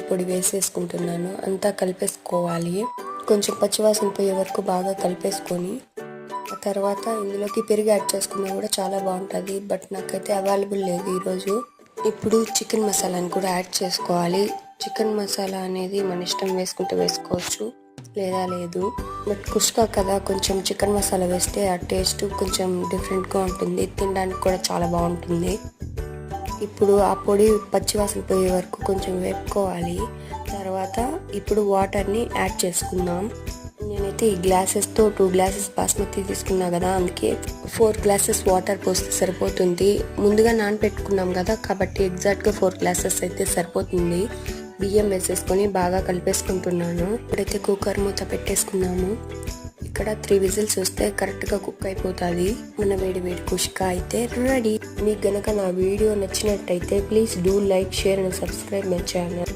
పొడి వేసేసుకుంటున్నాను. అంతా కలిపేసుకోవాలి. కొంచెం పచ్చివాసన పోయే వరకు బాగా కలిపేసుకొని ఆ తర్వాత ఇందులోకి పెరుగు యాడ్ చేసుకున్నా కూడా చాలా బాగుంటుంది. బట్ నాకైతే అవైలబుల్ లేదు ఈరోజు. ఇప్పుడు చికెన్ మసాలాని కూడా యాడ్ చేసుకోవాలి. చికెన్ మసాలా అనేది మన ఇష్టం, వేసుకుంటే వేసుకోవచ్చు లేదా లేదు. బట్ కుష్కా కదా, కొంచెం చికెన్ మసాలా వేస్తే ఆ టేస్ట్ కొంచెం డిఫరెంట్గా ఉంటుంది, తినడానికి కూడా చాలా బాగుంటుంది. ఇప్పుడు ఆ పొడి పచ్చివాసన పోయే వరకు కొంచెం వేపుకోవాలి. తర్వాత ఇప్పుడు వాటర్ని యాడ్ చేసుకుందాం. నేనైతే ఈ గ్లాసెస్తో 2 గ్లాసెస్ బాస్మతి తీసుకున్నా కదా, అందుకే 4 గ్లాసెస్ వాటర్ పోస్తే సరిపోతుంది. ముందుగా నానబెట్టుకున్నాం కదా, కాబట్టి ఎగ్జాక్ట్గా 4 గ్లాసెస్ అయితే సరిపోతుంది. బియ్యం వేసేసుకొని బాగా కలిపేసుకుంటున్నాను. ఇప్పుడైతే కుక్కర్ మూత పెట్టేసుకున్నాము. ఇక్కడ 3 విజిల్స్ వస్తే కరెక్ట్గా కుక్ అయిపోతుంది. మన వేడి వేడి కుష్కా అయితే రెడీ. మీకు గనక నా వీడియో నచ్చినట్టయితే please do like, share and subscribe my channel.